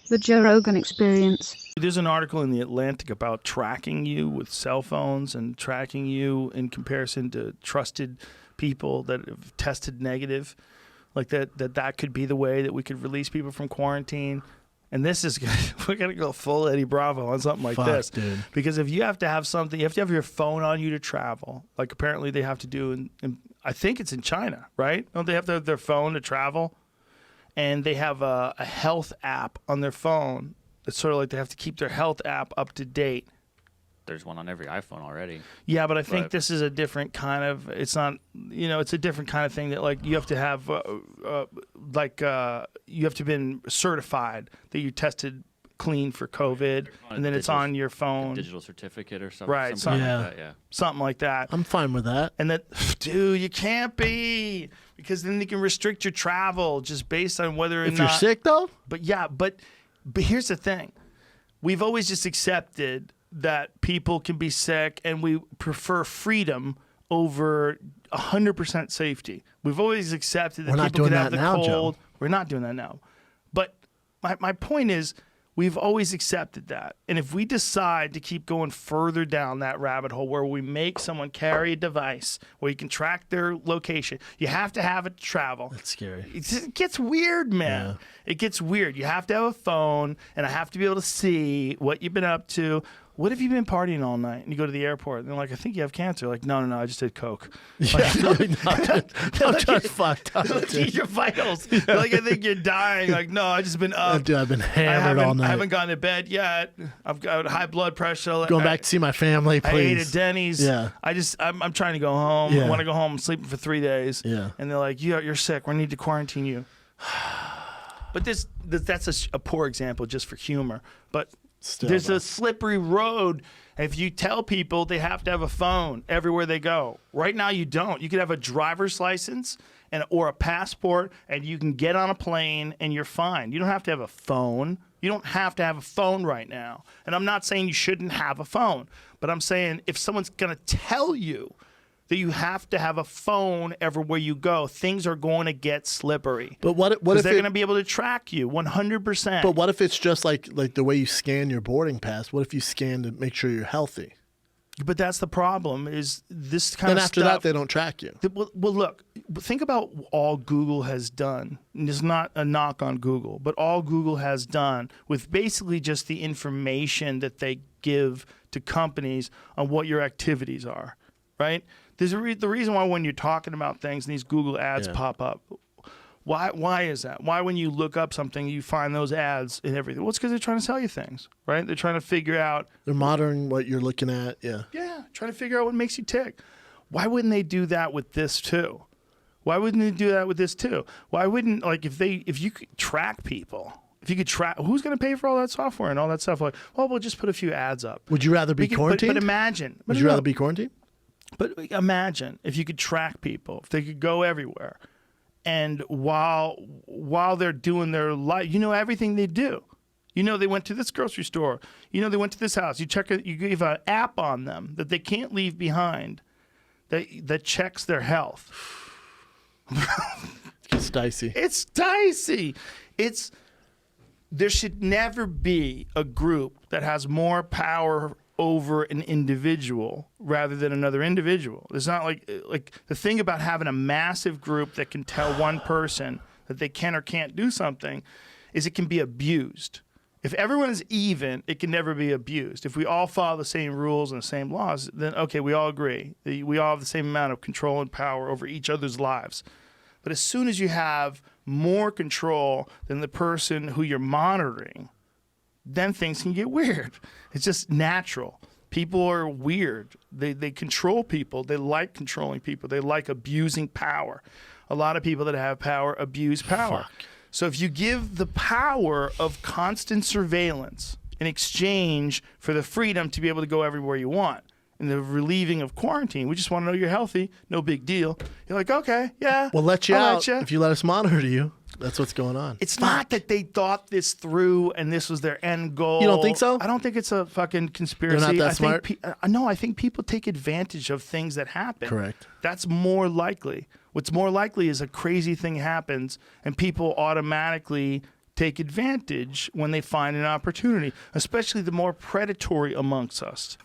The Joe Rogan Experience. There's an article in The Atlantic about tracking you with cell phones and tracking you in comparison to trusted people that have tested negative. Like that could be the way that we could release people from quarantine. And this is we're gonna go full Eddie Bravo on something like this, dude. Because if you have to have something, you have to have your phone on you to travel. Like apparently they have to do, in I think it's in China, right? Don't they have to have their phone to travel? And they have a health app on their phone. It's sort of like they have to keep their health app up to date. There's one on every iPhone already. Yeah, but I think this is a different kind of. It's not, it's a different kind of thing that like you have to have, you have to been certified that you tested clean for COVID, and then it's on your phone. Digital certificate or something. Right, Something yeah. like that, yeah. Something like that. I'm fine with that. And that, dude, you can't be, because then they can restrict your travel just based on whether or If not you're sick, though? But yeah, but here's the thing. We've always just accepted that people can be sick, and we prefer freedom over 100% safety. We've always accepted that We're not people doing can have that the now, cold. Joe. We're not doing that now. But my point is, we've always accepted that. And if we decide to keep going further down that rabbit hole where we make someone carry a device where you can track their location, you have to have it to travel. That's scary. It gets weird, man. Yeah. It gets weird. You have to have a phone, and I have to be able to see what you've been up to. What have you been partying all night? And you go to the airport, and they're like, I think you have cancer. Like, no, I just did coke. Yeah, I'm just fucked up. Eat your vitals. They're like, I think you're dying. Like, no, I just been up. Dude, I've been hammered all night. I haven't gone to bed yet. I've got high blood pressure. Going back to see my family, I ate please. at Denny's. Yeah. I'm trying to go home. Yeah. I want to go home. I'm sleeping for 3 days. Yeah. And they're like, you're sick. We need to quarantine you. But that's a poor example just for humor. But Still, there's though. a slippery road. If you tell people they have to have a phone everywhere they go, right now you don't. You could have a driver's license or a passport, and you can get on a plane and you're fine. You don't have to have a phone. You don't have to have a phone right now. And I'm not saying you shouldn't have a phone, but I'm saying if someone's going to tell you that you have to have a phone everywhere you go, things are going to get slippery. But what if they're going to be able to track you 100%? But what if it's just like the way you scan your boarding pass? What if you scan to make sure you're healthy? But that's the problem. Is this kind Then of after stuff, that, they don't track you. Well, look. Think about all Google has done. And it's not a knock on Google, but all Google has done with basically just the information that they give to companies on what your activities are, right? There's the reason why when you're talking about things and these Google ads pop up. Why is that? Why when you look up something you find those ads and everything? Well, it's because they're trying to sell you things, right? They're trying to figure out. They're monitoring what you're looking at. Yeah. Yeah, trying to figure out what makes you tick. Why wouldn't they do that with this too? Why wouldn't they do that with this too? Why wouldn't, like, if you could track people, if you could track, who's going to pay for all that software and all that stuff? Like, well, we'll just put a few ads up. Would you rather be quarantined? But imagine. Would you rather be quarantined? But imagine if you could track people, if they could go everywhere, and while they're doing their life, you know everything they do. You know they went to this grocery store. You know they went to this house. You check it. You give an app on them that they can't leave behind, that checks their health. It's dicey. It's dicey. There should never be a group that has more power over an individual rather than another individual. It's not like the thing about having a massive group that can tell one person that they can or can't do something is it can be abused. If everyone is even, it can never be abused. If we all follow the same rules and the same laws, then okay, we all agree. We all have the same amount of control and power over each other's lives. But as soon as you have more control than the person who you're monitoring, then things can get weird. It's just natural. People are weird. They control people. They like controlling people. They like abusing power. A lot of people that have power abuse power. Fuck. So if you give the power of constant surveillance in exchange for the freedom to be able to go everywhere you want, and the relieving of quarantine, we just want to know you're healthy, no big deal. You're like, okay, yeah. We'll let you I'll out let ya. if you let us monitor you. That's what's going on. It's not that they thought this through and this was their end goal. You don't think so? I don't think it's a fucking conspiracy. They're not that I smart? think no, I think people take advantage of things that happen. Correct. That's more likely. What's more likely is a crazy thing happens and people automatically take advantage when they find an opportunity, especially the more predatory amongst us.